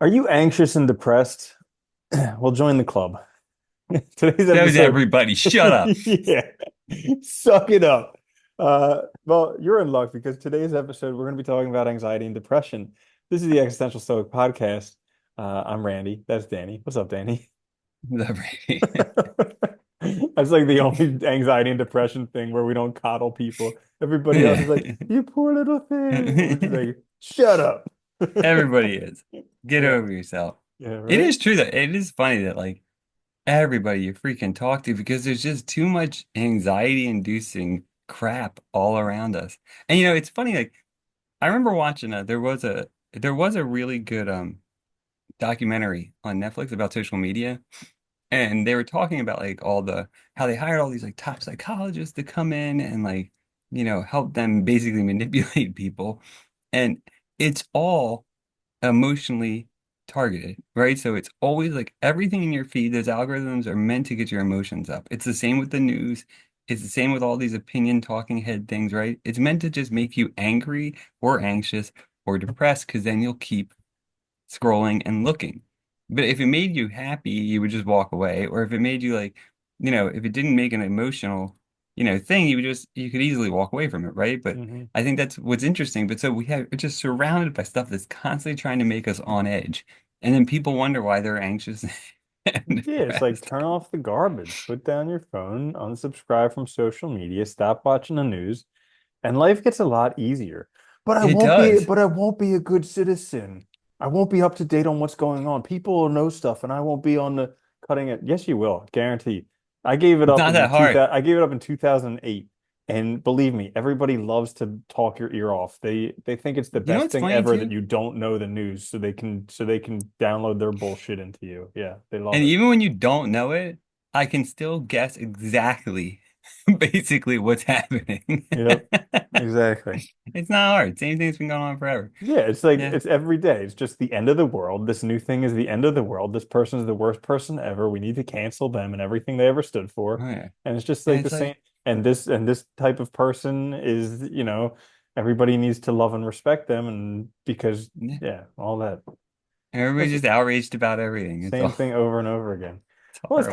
Are you anxious and depressed? Well, join the club. Today's That was episode, everybody. Shut up. yeah, suck it up. Well, you're in luck because today's episode, we're going to be talking about anxiety and depression. This is the Existential Stoic Podcast. I'm Randy. That's Danny. What's up, Danny? That's like the only anxiety and depression thing where we don't coddle people. Everybody else is like, Yeah. you poor little thing. And we're just like, shut up. Everybody is. Get Yeah, over yourself. yeah, It right? is true that it is funny that like everybody you freaking talk to because there's just too much anxiety inducing crap all around us. And it's funny, like I remember watching there was a really good documentary on Netflix about social media. And they were talking about like all the how they hired all these like top psychologists to come in and like, help them basically manipulate people. And it's all emotionally targeted, right? So it's always like everything in your feed, those algorithms are meant to get your emotions up. It's the same with the news. It's the same with all these opinion talking head things, right? It's meant to just make you angry or anxious or depressed because then you'll keep scrolling and looking. But if it made you happy, you would just walk away. Or if it made you like, if it didn't make an emotional, thing, you could easily walk away from it, right? But Hmm. I think that's what's interesting. But so we're just surrounded by stuff that's constantly trying to make us on edge. And then people wonder why they're anxious and Yeah, it's like depressed. turn off the garbage, put down your phone, unsubscribe from social media, stop watching the news, and life gets a lot easier. It does. But I won't be a good citizen. I won't be up to date on what's going on. People will know stuff and I won't be on the cutting it. Yes, you will, guarantee. It's not that hard. I gave it up in 2008. And believe me, everybody loves to talk your ear off. They think it's the You know best what's thing funny ever that too? you don't know the news so they can download their bullshit into you. Yeah, they love And it. even when you don't know it, I can still guess exactly basically what's happening. Yep, exactly. It's not hard. Same thing's been going on forever. Yeah, it's like Yeah. it's every day. It's just the end of the world. This new thing is the end of the world. This person is the worst person ever. We need to cancel them and everything they ever stood for. Oh yeah. And it's just And like the it's same. like, And this type of person is, everybody needs to love and respect them and because yeah. yeah, all that. Everybody's That's just outraged about everything. It's same all thing over and over again. it's Well, horrible.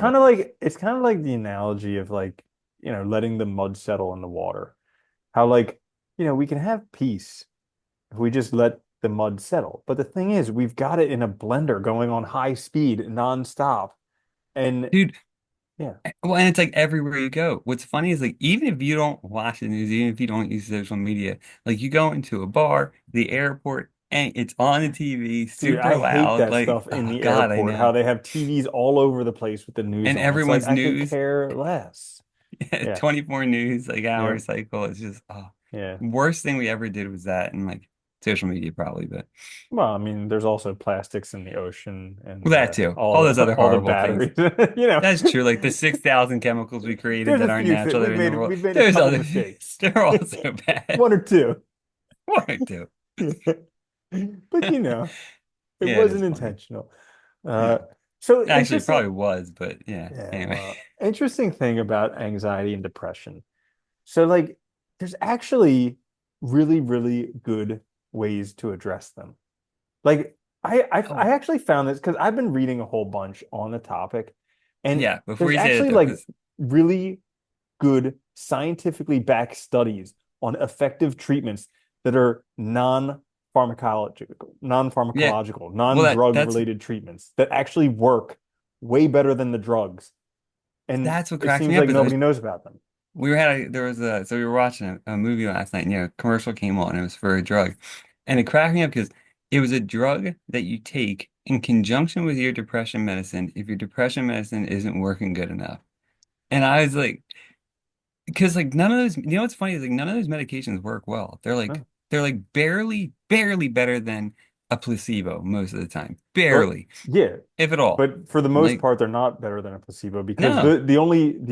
it's kind of like the analogy of like, letting the mud settle in the water. How like, we can have peace if we just let the mud settle. But the thing is, we've got it in a blender going on high speed nonstop. And Dude, yeah, well, and it's like everywhere you go. What's funny is like even if you don't watch the news, even if you don't use social media, like you go into a bar, the airport, and it's on the TV, dude, super I hate loud. that Like, stuff in oh the God, I airport, how know. they have TVs all over the place with the news And on. It's like everyone's I could news. care less. Yeah, 24 news, like yeah, hour cycle. It's just yeah. worst thing we ever did was that and like social media probably, but Well, I mean, there's also plastics in the ocean well, and that too. All those other all the horrible things. batteries. You know, That's true. Like the 6,000 chemicals we created there's that a aren't few things natural that are in the world. we've made a There's couple other mistakes. they're also bad. One or two. One or two. But it Yeah, it wasn't is funny. intentional. Uh, so Actually, it interesting. probably was, but yeah. Yeah, Anyway. well, interesting thing about anxiety and depression. So, like, there's actually really, really good ways to address them. Like, I Oh, actually found this because I've been reading a whole bunch on the topic, and yeah. Before there's you say that actually though, like because really good scientifically backed studies on effective treatments that are yeah, non-pharmacological, well non-drug that's related treatments that actually work way better than the drugs. And that's what it cracks seems me up like is nobody knows about them. there was a so we were watching a movie last night and a commercial came on. It was for a drug, and it cracked me up because it was a drug that you take in conjunction with your depression medicine if your depression medicine isn't working good enough. And I was like, because like none of those, what's funny is like none of those medications work well. No. They're like barely better than a placebo most of the time, Well, barely, yeah, if at all. but for the most Like part, they're not better than a placebo because no. the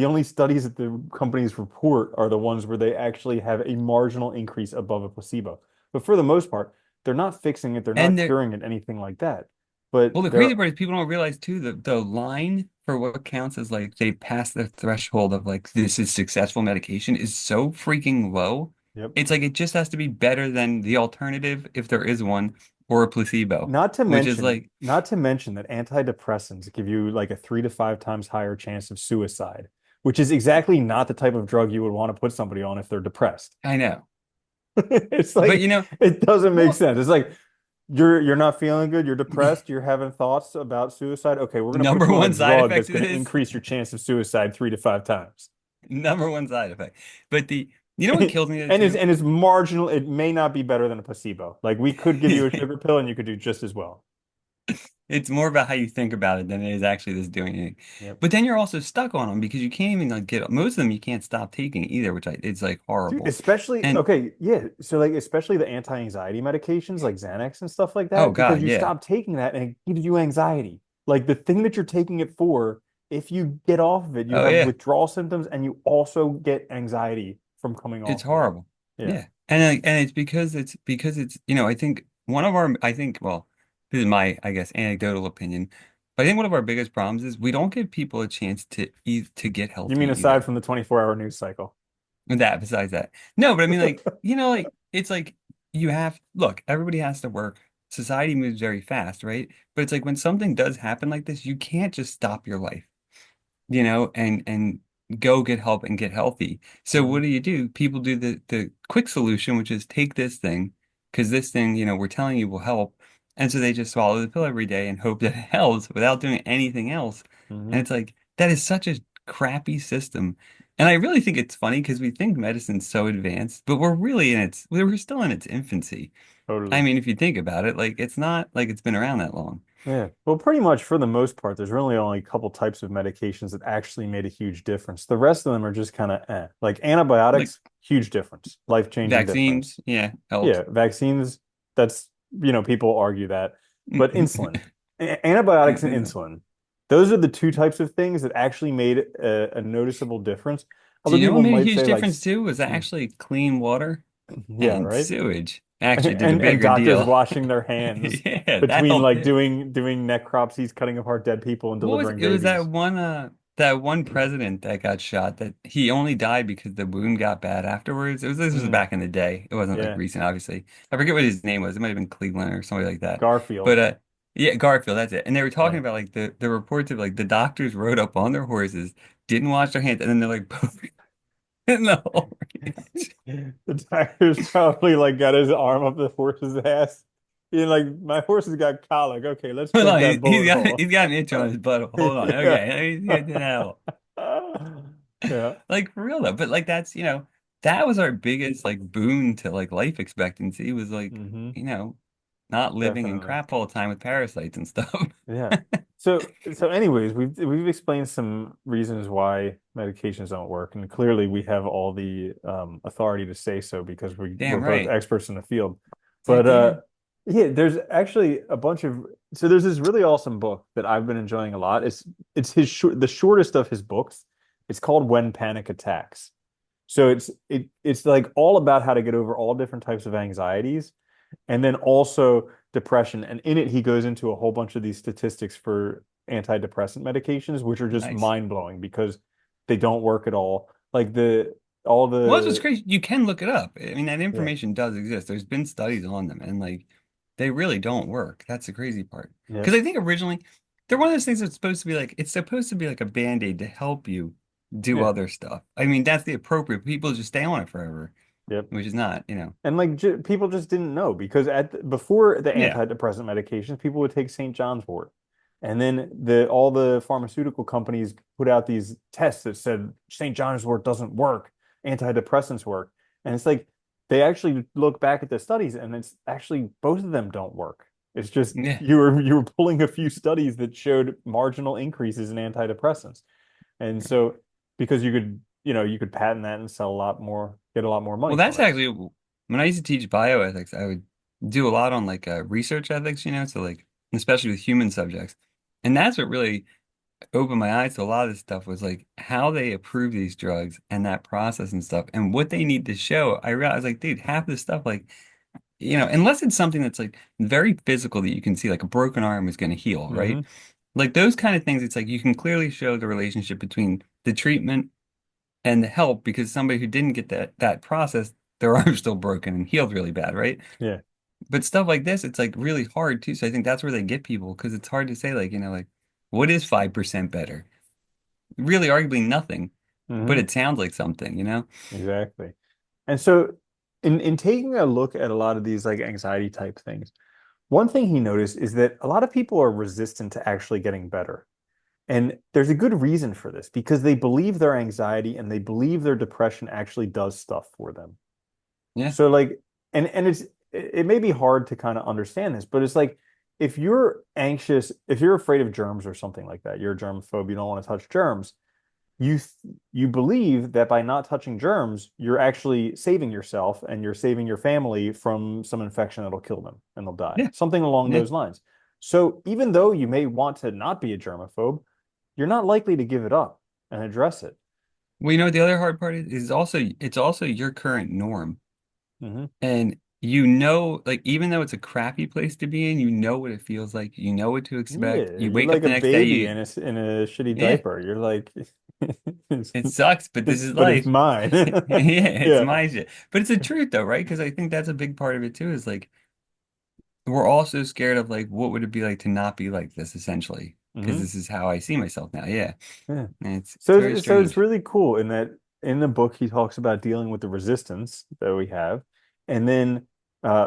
only studies that the companies report are the ones where they actually have a marginal increase above a placebo. But for the most part, they're not fixing it, they're And not they're curing it, anything like that. But Well, the they're crazy part is people don't realize too the line for what counts as like they pass the threshold of like this is successful medication is so freaking low. yep. It's like it just has to be better than the alternative if there is one, or a placebo, Not to which is mention, like, not to mention that antidepressants give you like a 3 to 5 times higher chance of suicide, which is exactly not the type of drug you would want to put somebody on if they're depressed. I know. It's But like it doesn't make well, sense. It's like you're not feeling good, you're depressed, you're having thoughts about suicide. Okay, we're gonna put number you on a one side drug that's effect of gonna this, increase your chance of suicide 3 to 5 times. number one side effect. But you know what kills me though And too? it's marginal. It may not be better than a placebo. Like we could give you a sugar pill and you could do just as well. It's more about how you think about it than it is actually this doing anything. Yep. But then you're also stuck on them because you can't even like get most of them you can't stop taking either, which it's like Dude, horrible. especially And okay, yeah. So like especially the anti-anxiety medications like Xanax and stuff like oh that, because God, you yeah. stop taking that and it gives you anxiety. Like the thing that you're taking it for, if you get off of it, you Oh have yeah. withdrawal symptoms and you also get anxiety from coming It's off of it. horrible. Yeah. Yeah. And it's because it's I think one of our I think well, this is my I guess anecdotal opinion, but I think one of our biggest problems is we don't give people a chance to eat to get You healthy mean aside either. from the 24-hour news cycle? And that besides that. No, but I mean like, like it's like you have look, everybody has to work. Society moves very fast, right? But it's like when something does happen like this, you can't just stop your life, and go get help and get healthy. So Hmm. what do? People do the quick solution, which is take this thing, because this thing, we're telling you will help. And so they just swallow the pill every day and hope that it helps without doing anything else. And Hmm. it's like that is such a crappy system. And I really think it's funny because we think medicine's so advanced, but we're still in its infancy. I Totally. mean, if you think about it, like it's not like it's been around that long. Yeah. Well, pretty much for the most part, there's really only a couple types of medications that actually made a huge difference. The rest of them are just kind of Like Like antibiotics, huge difference, life-changing difference. vaccines, yeah, helps. Yeah, vaccines, that's, people argue that. But insulin, antibiotics and insulin, those are the two types of things that actually made a noticeable difference. Do Other you know what people made a might huge say like, difference too? Was hmm, actually clean water yeah, and right? sewage actually did a And bigger doctors deal. washing their hands Yeah, that between helped like too. doing necropsies, cutting apart dead people and What was delivering it was babies. that one president that got shot that he only died because the wound got bad afterwards. This was Mm, back in the day. It wasn't like yeah, recent, obviously. I forget what his name was. It might have been Cleveland or something like that. Garfield. But yeah, Garfield, that's it. And they were talking Yeah. about like the reports of like the doctors rode up on their horses, didn't wash their hands, and then they're like in the whole The doctor's probably like got his arm up the horse's ass. Being like, my horse has got colic. Okay, let's Hold check on, that bullet hole. he's got an itch on his butt. Hold on, Yeah. okay, he's getting it out. Yeah. Like for real though, but like that was our biggest like boon to like life expectancy was like Hmm. you know not living in Definitely. crap all the time with parasites and stuff. Yeah. So anyways, we've explained some reasons why medications don't work, and clearly we have all the authority to say so because we're Damn both right. experts in the field. Heck But yeah. yeah, there's actually a bunch of so there's this really awesome book that I've been enjoying a lot. It's the shortest of his books. It's called When Panic Attacks. So it's like all about how to get over all different types of anxieties and then also depression. And in it, he goes into a whole bunch of these statistics for antidepressant medications, which are just Nice. mind blowing because they don't work at all. Like all Well, that's what's the, crazy. You can look it up. I mean, that yeah, information does exist. There's been studies on them, and like they really don't work. That's the crazy part. yeah, Because I think originally they're one of those things that's supposed to be like it's supposed to be like a band-aid to help you do yeah, other stuff. I mean, that's the appropriate. People just stay on it forever, yep. which is not. And like people just didn't know because before the Yeah. antidepressant medications, people would take St. John's wort. And then the all the pharmaceutical companies put out these tests that said St. John's wort doesn't work, antidepressants work. And it's like they actually look back at the studies and it's actually both of them don't work. It's just Yeah. you were pulling a few studies that showed marginal increases in antidepressants. And so because you could patent that and sell a lot more, get a lot more Well, money that's from it. actually when I used to teach bioethics, I would do a lot on like research ethics, so like especially with human subjects. And that's what really opened my eyes to a lot of this stuff was like how they approve these drugs and that process and stuff and what they need to show. I realized like, dude, half this stuff, like, unless it's something that's like very physical that you can see, like a broken arm is going to heal, right? Hmm. Like those kind of things, it's like you can clearly show the relationship between the treatment and the help because somebody who didn't get that process, their arm's still broken and healed really bad, right? Yeah. but stuff like this, it's like really hard too. So I think that's where they get people because it's hard to say like, like what is 5% better? Really, arguably nothing, but Hmm. it sounds like something. Exactly. And so in taking a look at a lot of these like anxiety type things, one thing he noticed is that a lot of people are resistant to actually getting better. And there's a good reason for this because they believe their anxiety and they believe their depression actually does stuff for them. Yeah. So like, and it may be hard to kind of understand this, but it's like if you're anxious, if you're afraid of germs or something like that, you're a germaphobe, you don't want to touch germs, you believe that by not touching germs, you're actually saving yourself and you're saving your family from some infection that'll kill them and they'll die. Yeah. Something along Yeah. those lines. So even though you may want to not be a germaphobe, you're not likely to give it up and address it. Well, you know what the other hard part is also it's also your current norm. Hmm. And like even though it's a crappy place to be in, you know what it feels like. You know what to expect. Yeah, You you're wake up like the a next day, baby in a shitty yeah, diaper. You're like, it's, it sucks, but this is but it's life. mine. Yeah, it's Yeah. my shit. But it's the truth though, right? Because I think that's a big part of it too, is like we're also scared of like what would it be like to not be like this essentially. Because Hmm. this is how I see myself now. Yeah. Yeah. And it's So very it's strange. really cool in that in the book he talks about dealing with the resistance that we have, and then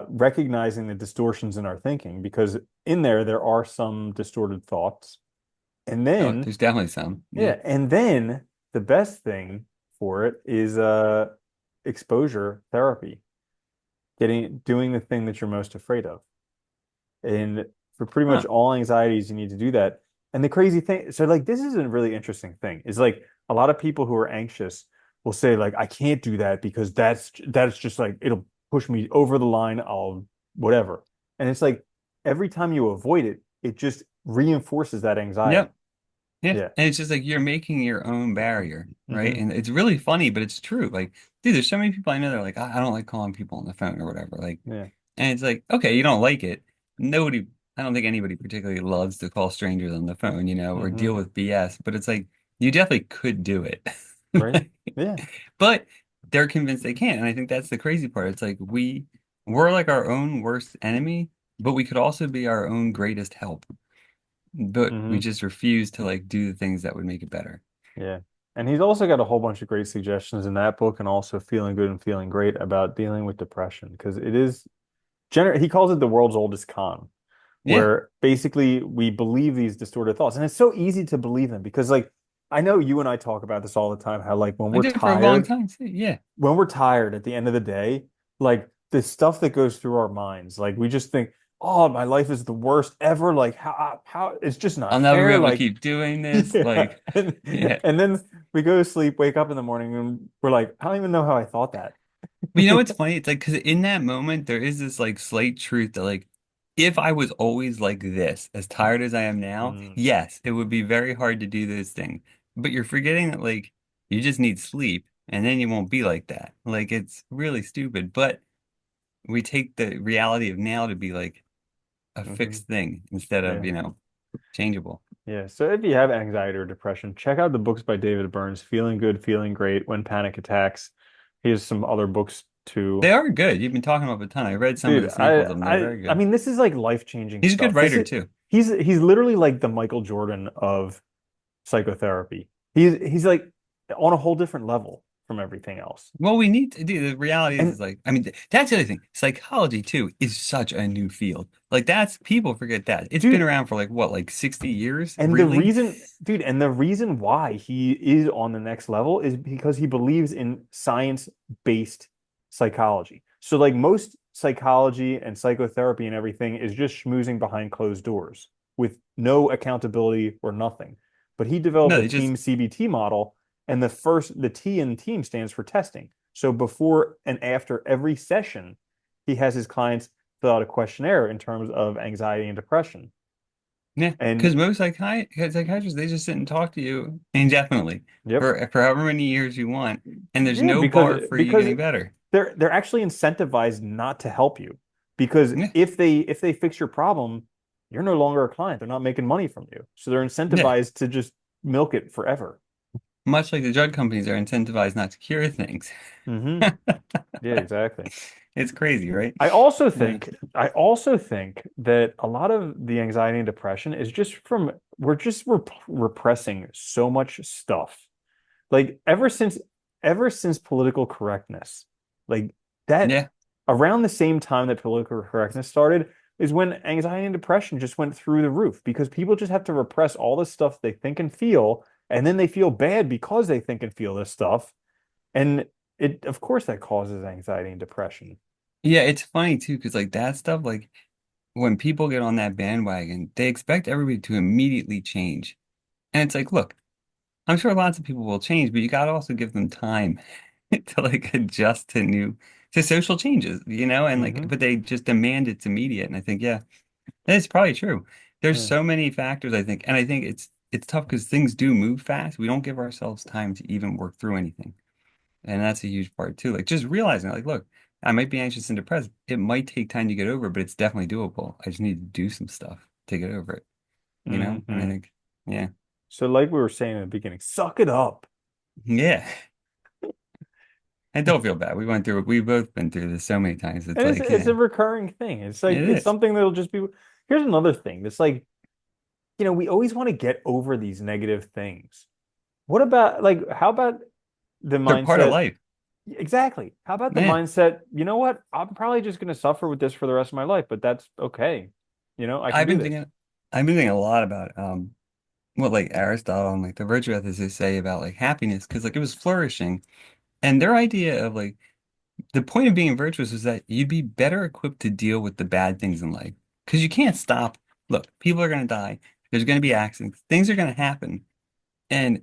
recognizing the distortions in our thinking because in there are some distorted thoughts, and Oh, then there's definitely some. Yeah. yeah, and then the best thing for it is exposure therapy, getting doing the thing that you're most afraid of. And for pretty much Huh. all anxieties, you need to do that. And the crazy thing, so like this is a really interesting thing, is like a lot of people who are anxious will say, like, I can't do that because that's just like it'll push me over the line, I'll whatever. And it's like every time you avoid it, it just reinforces that anxiety. Yep. Yeah. Yeah. And it's just like you're making your own barrier, right? Hmm. And it's really funny, but it's true. Like, dude, there's so many people I know that are like, I don't like calling people on the phone or whatever. Like, Yeah. and it's like, okay, you don't like it. Nobody, I don't think anybody particularly loves to call strangers on the phone, or deal Hmm. with BS, but it's like you definitely could do it. Right. Like, Yeah. but they're convinced they can't. And I think that's the crazy part. It's like we're like our own worst enemy, but we could also be our own greatest help. But we Hmm. just refuse to like do the things that would make it better. Yeah. And he's also got a whole bunch of great suggestions in that book and also Feeling Good and Feeling Great about dealing with depression because it is he calls it the world's oldest con, Yeah. where basically we believe these distorted thoughts. And it's so easy to believe them because like I know you and I talk about this all the time, how like I did for a long time too. Yeah. when we're tired at the end of the day, like the stuff that goes through our minds, like we just think, oh, my life is the worst ever. Like how it's just I'll not never be fair. able to Like keep doing this. yeah. Like, yeah. And then we go to sleep, wake up in the morning, and we're like, I don't even know how I thought that. But you know what's funny? It's like, because in that moment, there is this like slight truth that, like, if I was always like this, as tired as I am now, Mm, yes, it would be very hard to do those things. But you're forgetting that, like, you just need sleep and then you won't be like that. Like, it's really stupid. But we take the reality of now to be like a hmm. fixed thing instead of, Yeah. changeable. Yeah. So if you have anxiety or depression, check out the books by David Burns, Feeling Good, Feeling Great, When Panic Attacks. He has some other books too. They are good. You've been talking about a ton. I read some of Dude, the samples of them. They're very I good. mean, this is like life-changing He's a good stuff. This writer is too. he's literally like the Michael Jordan of psychotherapy. He's like on a whole different level from everything else. Well, we need to do the reality And is like, I mean, that's the other thing. Psychology too is such a new field. Like that's people forget that. It's been dude, around for like what, like 60 years, and the really? reason, dude, and the reason why he is on the next level is because he believes in science-based psychology. So like most psychology and psychotherapy and everything is just schmoozing behind closed doors with no accountability or nothing. But he developed No, a they just team CBT model, and the T in team stands for testing. So before and after every session, he has his clients fill out a questionnaire in terms of anxiety and depression. yeah, And because most psychiatrists they just sit and talk to you indefinitely yep. for however many years you want, and there's Yeah, no bar for you because getting better. they're actually incentivized not to help you because Yeah, if they fix your problem, you're no longer a client. They're not making money from you. So they're yeah. incentivized to just milk it forever. Much like the drug companies are incentivized not to cure things. Hmm. Yeah, exactly. It's crazy, right? Yeah. I also think that a lot of the anxiety and depression is just from we're just repressing so much stuff. Like ever since political correctness, like that Yeah. around the same time that political correctness started is when anxiety and depression just went through the roof because people just have to repress all the stuff they think and feel, and then they feel bad because they think and feel this stuff. And it, of course, that causes anxiety and depression. Yeah, it's funny too, because like that stuff, like when people get on that bandwagon, they expect everybody to immediately change. And it's like, look, I'm sure lots of people will change, but you gotta also give them time to like adjust to social changes, and like, Hmm. but they just demand it's immediate. And I think, yeah, that's probably true. There's Yeah. so many factors, I think, and I think it's tough because things do move fast. We don't give ourselves time to even work through anything. And that's a huge part too. Like just realizing, like, look, I might be anxious and depressed. It might take time to get over, but it's definitely doable. I just need to do some stuff to get over it. And I Hmm. think, yeah, So, like we were saying in the beginning, suck it up. yeah. I don't feel bad. We've both been through this so many times. It's And like, it's a yeah, recurring thing. It's like it it's is. something that'll just be. Here's another thing. It's like, we always want to get over these negative things. What about like how about the They're part of mindset? life. Exactly. How about the Yeah. mindset, you know what? I'm probably just going to suffer with this for the rest of my life, but that's okay. I can I've do been this. thinking, I've been thinking a lot about what like Aristotle and like the virtue ethicists say about like happiness, because like it was flourishing. And their idea of like the point of being virtuous is that you'd be better equipped to deal with the bad things in life. Because you can't stop. Look, people are going to die. There's going to be accidents. Things are going to happen. And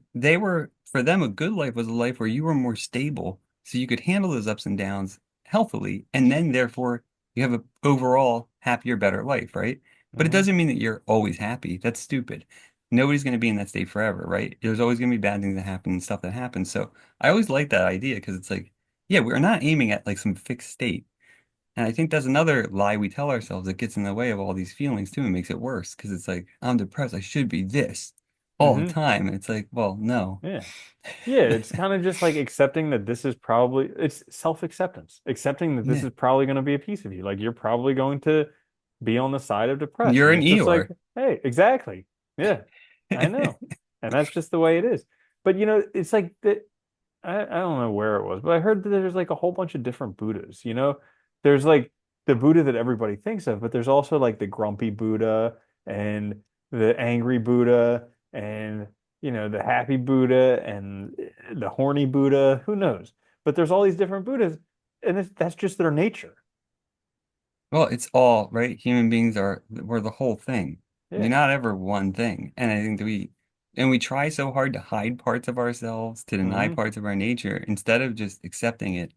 for them, a good life was a life where you were more stable, so you could handle those ups and downs healthily. And then, therefore, you have a overall happier, better life, right? But it Hmm. doesn't mean that you're always happy. That's stupid. Nobody's going to be in that state forever, right? There's always going to be bad things that happen and stuff that happens. So I always like that idea because it's like, yeah, we're not aiming at like some fixed state. And I think that's another lie we tell ourselves that gets in the way of all these feelings too and makes it worse because it's like, I'm depressed. I should be this all the Hmm. time. And it's like, well, no. Yeah. Yeah, it's kind of just like accepting that this is probably it's self-acceptance, accepting that this Yeah. is probably going to be a piece of you. Like you're probably going to be on the side of You're depression. an It's just like, Eeyore. hey, exactly. Yeah, I know. And that's just the way it is. But it's like that I don't know where it was, but I heard that there's like a whole bunch of different Buddhas, There's like the Buddha that everybody thinks of, but there's also like the grumpy Buddha and the angry Buddha and the happy Buddha and the horny Buddha, who knows? But there's all these different Buddhas, and that's just their nature. Well, it's all, right? Human beings we're the whole thing. You're Yeah. not ever one thing. And I think and we try so hard to hide parts of ourselves, to deny Hmm. parts of our nature, instead of just accepting it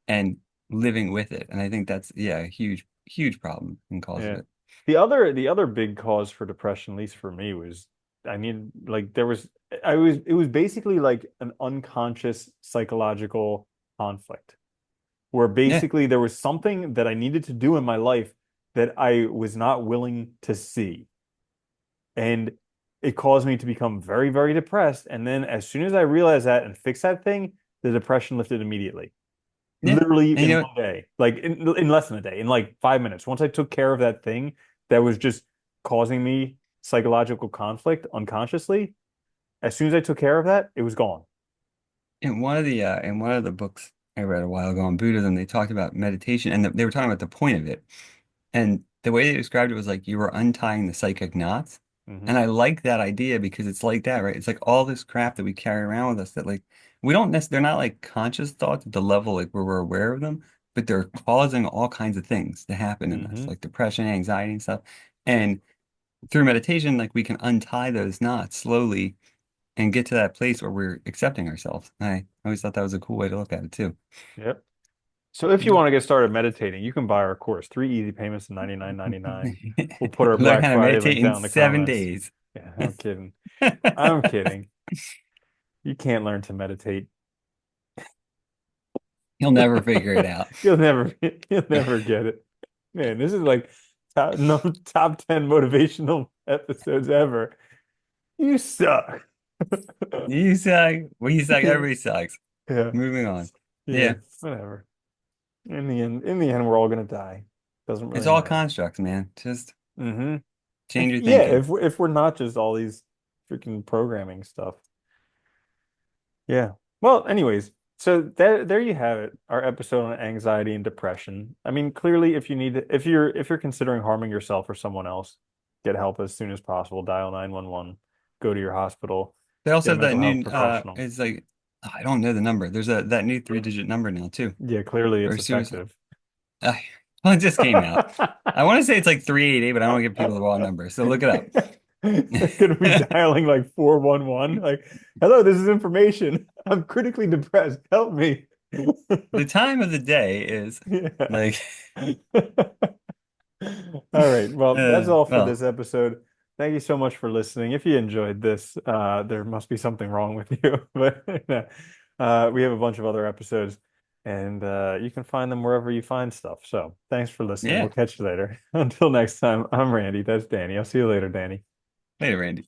and living with it. And I think that's, yeah, a huge, huge problem and cause of Yeah. it. The other big cause for depression, at least for me, was I mean, like there was I was it was basically like an unconscious psychological conflict where Yeah. basically there was something that I needed to do in my life that I was not willing to see. And it caused me to become very, very depressed. And then as soon as I realized that and fixed that thing, the depression lifted immediately. Yeah. Literally And in one day, like in less than a day, in like 5 minutes. Once I took care of that thing that was just causing me psychological conflict unconsciously, as soon as I took care of that, it was gone. in one of the books I read a while ago on Buddhism, they talked about meditation and they were talking about the point of it. And the way they described it was like you were untying the psychic knots. Hmm. And I like that idea because it's like that, right? It's like all this crap that we carry around with us that like we don't necessarily, they're not like conscious thoughts at the level like where we're aware of them, but they're causing all kinds of things to happen in us, Hmm. like depression, anxiety, and stuff. And through meditation, like we can untie those knots slowly and get to that place where we're accepting ourselves. I always thought that was a cool way to look at it too. Yep. So if you want to get started meditating, you can buy our course, 3 easy payments of 99.99. We'll put our Learn Black how to Friday meditate link in down in the seven comments. days. Yeah, I'm kidding. I'm kidding. You can't learn to meditate. You'll never figure it out. You'll never you'll never get it. Man, this is like top 10 motivational episodes ever. You suck. You suck. We suck. Yeah. Everybody sucks. Yeah. Moving on. Yeah. Yeah. Whatever. In the end, we're all gonna die. Doesn't It's really all matter. constructs, man. Just Hmm. change your Yeah, thinking. if we're not just all these freaking programming stuff. Yeah. Well, anyways, so there you have it, our episode on anxiety and depression. I mean, clearly if you're considering harming yourself or someone else, get help as soon as possible. Dial 911, go to your hospital, They also get a have that mental health new professional. it's like I don't know the number. There's a that new 3-digit number now too Yeah, clearly for it's suicide. effective. Uh, well, it just came out. I want to say it's like 388, but I don't want to give people the wrong number. So look it up. They're gonna be dialing like 411, like, hello, this is information. I'm critically depressed. Help me. The time of the day is Yeah. like All right. Well, that's all for well, this episode. Thank you so much for listening. If you enjoyed this, there must be something wrong with you. But we have a bunch of other episodes, and you can find them wherever you find stuff. So thanks for listening. yeah. We'll catch you later. Until next time, I'm Randy. That's Danny. I'll see you later, Danny. Later, Randy.